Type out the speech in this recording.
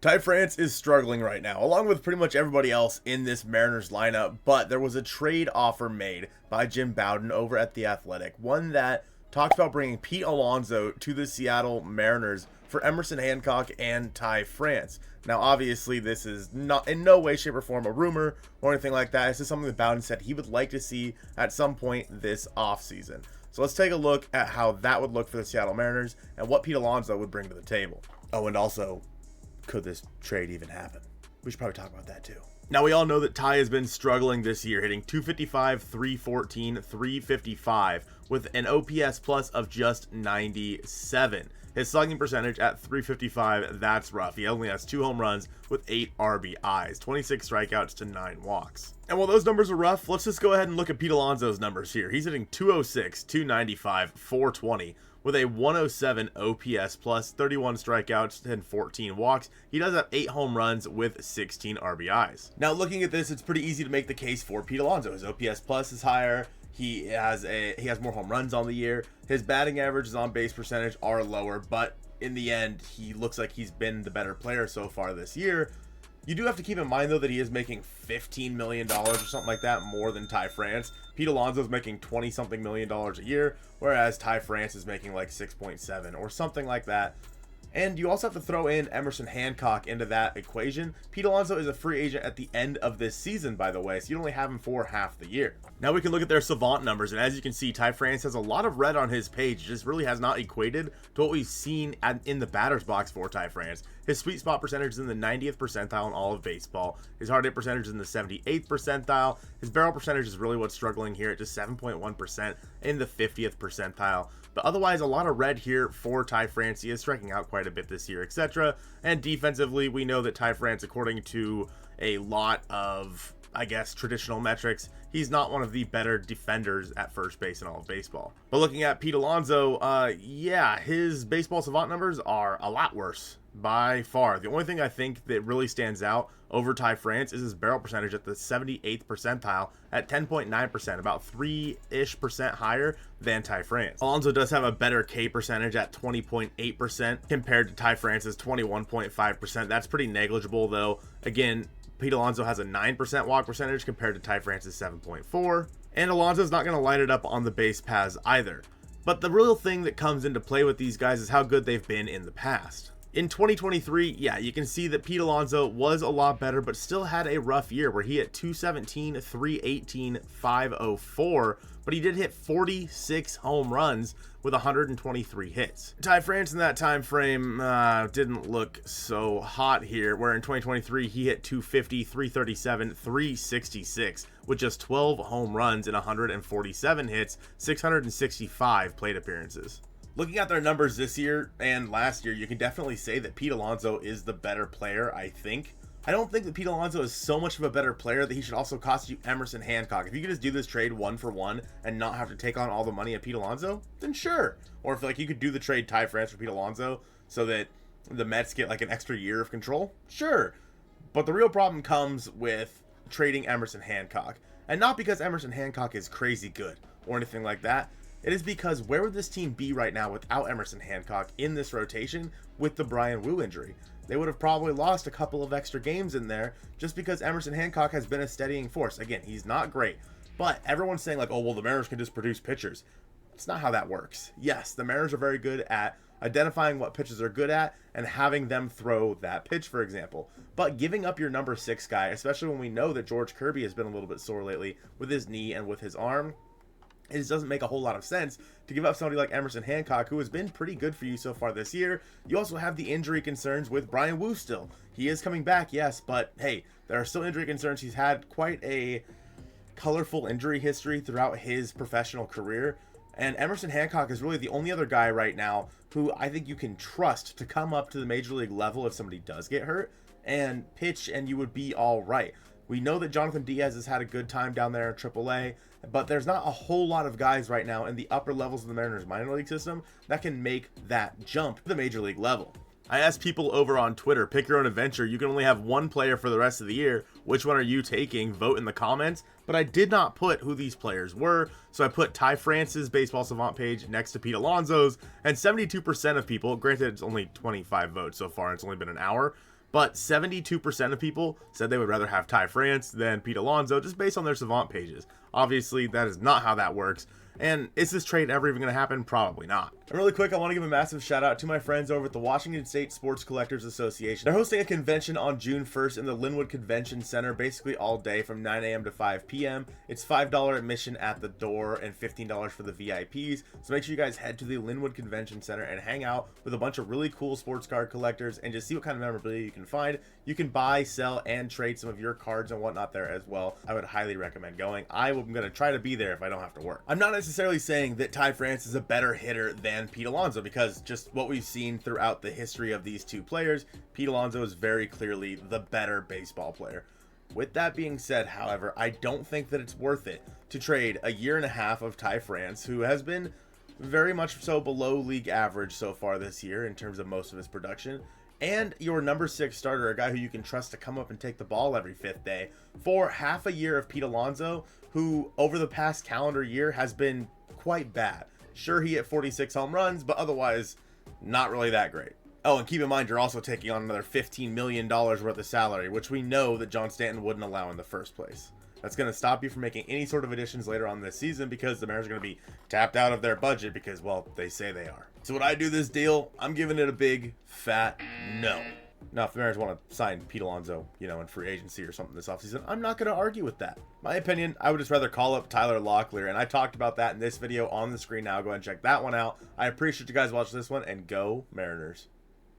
Ty France is struggling right now, along with pretty much everybody else in this Mariners lineup, but there was a trade offer made by Jim Bowden over at The Athletic, one that talks about bringing Pete Alonso to the Seattle Mariners for Emerson Hancock and Ty France. Now, obviously, this is not in no way, shape, or form a rumor or anything like that. This is something that Bowden said he would like to see at some point this offseason. So let's take a look at how that would look for the Seattle Mariners and what Pete Alonso would bring to the table. Oh, and also, could this trade even happen? We should probably talk about that too. Now, we all know that Ty has been struggling this year, hitting 255, 314, 355 with an OPS plus of just 97. His slugging percentage at 355, that's rough. He only has 2 home runs with 8 RBIs, 26 strikeouts to 9 walks. And while those numbers are rough, let's just go ahead and look at Pete Alonso's numbers here. He's hitting 206, 295, 420 with a 107 OPS plus, 31 strikeouts and 14 walks. He does have 8 home runs with 16 RBIs. Now, looking at this, it's pretty easy to make the case for Pete Alonso. His OPS plus is higher. He has more home runs on the year. His batting averages, on base percentage are lower, but in the end, he looks like he's been the better player so far this year. You do have to keep in mind, though, that he is making $15 million or something like that more than Ty France. Pete Alonso is making $20-something million a year, whereas Ty France is making like 6.7 or something like that. And you also have to throw in Emerson Hancock into that equation. Pete Alonso is a free agent at the end of this season, by the way, so you only have him for half the year. Now we can look at their savant numbers, and as you can see, Ty France has a lot of red on his page. It just really has not equated to what we've seen in the batter's box for Ty France. His sweet spot percentage is in the 90th percentile in all of baseball. His hard hit percentage is in the 78th percentile. His barrel percentage is really what's struggling here at just 7.1% in the 50th percentile. But otherwise, a lot of red here for Ty France. He is striking out quite a bit this year, etc. And defensively, we know that Ty France, according to a lot of, I guess, traditional metrics, he's not one of the better defenders at first base in all of baseball. But looking at Pete Alonso, yeah, his baseball savant numbers are a lot worse by far. The only thing I think that really stands out over Ty France is his barrel percentage at the 78th percentile at 10.9%, about 3-ish% higher than Ty France. Alonso does have a better K percentage at 20.8% compared to Ty France's 21.5%. That's pretty negligible, though. Again, Pete Alonso has a 9% walk percentage compared to Ty France's 7.4%. And Alonso's not going to light it up on the base paths either. But the real thing that comes into play with these guys is how good they've been in the past. In 2023, yeah, you can see that Pete Alonso was a lot better, but still had a rough year where he hit 217, 318, 504, but he did hit 46 home runs with 123 hits. Ty France in that time frame didn't look so hot here, where in 2023 he hit 250, 337, 366 with just 12 home runs and 147 hits, 665 plate appearances. Looking at their numbers this year and last year, you can definitely say that Pete Alonso is the better player, I think. I don't think that Pete Alonso is so much of a better player that he should also cost you Emerson Hancock. If you could just do this trade 1-for-1 and not have to take on all the money of Pete Alonso, then sure. Or if like you could do the trade Ty France for Pete Alonso so that the Mets get like an extra year of control, sure. But the real problem comes with trading Emerson Hancock. And not because Emerson Hancock is crazy good or anything like that. It is because where would this team be right now without Emerson Hancock in this rotation with the Bryan Woo injury? They would have probably lost a couple of extra games in there just because Emerson Hancock has been a steadying force. Again, he's not great, but everyone's saying like, oh, well, the Mariners can just produce pitchers. It's not how that works. Yes, the Mariners are very good at identifying what pitches are good at and having them throw that pitch, for example. But giving up your number 6 guy, especially when we know that George Kirby has been a little bit sore lately with his knee and with his arm, it just doesn't make a whole lot of sense to give up somebody like Emerson Hancock, who has been pretty good for you so far this year. You also have the injury concerns with Bryan Woo still. He is coming back, yes, but hey, there are still injury concerns. He's had quite a colorful injury history throughout his professional career. And Emerson Hancock is really the only other guy right now who I think you can trust to come up to the major league level if somebody does get hurt and pitch, and you would be all right. We know that Jonathan Diaz has had a good time down there in AAA, but there's not a whole lot of guys right now in the upper levels of the Mariners minor league system that can make that jump to the major league level. I asked people over on Twitter, pick your own adventure. You can only have one player for the rest of the year. Which one are you taking? Vote in the comments. But I did not put who these players were, so I put Ty France's Baseball Savant page next to Pete Alonso's, and 72% of people, granted it's only 25 votes so far, it's only been an hour, But 72% of people said they would rather have Ty France than Pete Alonso, just based on their Savant pages. Obviously, that is not how that works. And is this trade ever even going to happen? Probably not. And really quick, I want to give a massive shout out to my friends over at the Washington State Sports Collectors Association. They're hosting a convention on June 1st in the Linwood Convention Center, basically all day from 9 a.m. to 5 p.m. It's $5 admission at the door and $15 for the VIPs. So make sure you guys head to the Linwood Convention Center and hang out with a bunch of really cool sports card collectors and just see what kind of memorabilia you can find. You can buy, sell, and trade some of your cards and whatnot there as well. I would highly recommend going. I'm going to try to be there if I don't have to work. I'm not necessarily saying that Ty France is a better hitter than Pete Alonso, because just what we've seen throughout the history of these two players, Pete Alonso is very clearly the better baseball player. With that being said, however, I don't think that it's worth it to trade a year and a half of Ty France, who has been very much so below league average so far this year in terms of most of his production, and your number 6 starter, a guy who you can trust to come up and take the ball every 5th day, for half a year of Pete Alonso, who over the past calendar year has been quite bad. Sure, he hit 46 home runs, but otherwise not really that great. Oh, and keep in mind, you're also taking on another $15 million worth of salary, which we know that John Stanton wouldn't allow in the first place. That's going to stop you from making any sort of additions later on this season, because the Mariners are going to be tapped out of their budget because, well, they say they are. So would I do this deal? I'm giving it a big, fat no. Now, if the Mariners want to sign Pete Alonso, in free agency or something this offseason, I'm not going to argue with that. My opinion, I would just rather call up Tyler Locklear, and I talked about that in this video on the screen now. Go ahead and check that one out. I appreciate you guys watching this one, and go Mariners.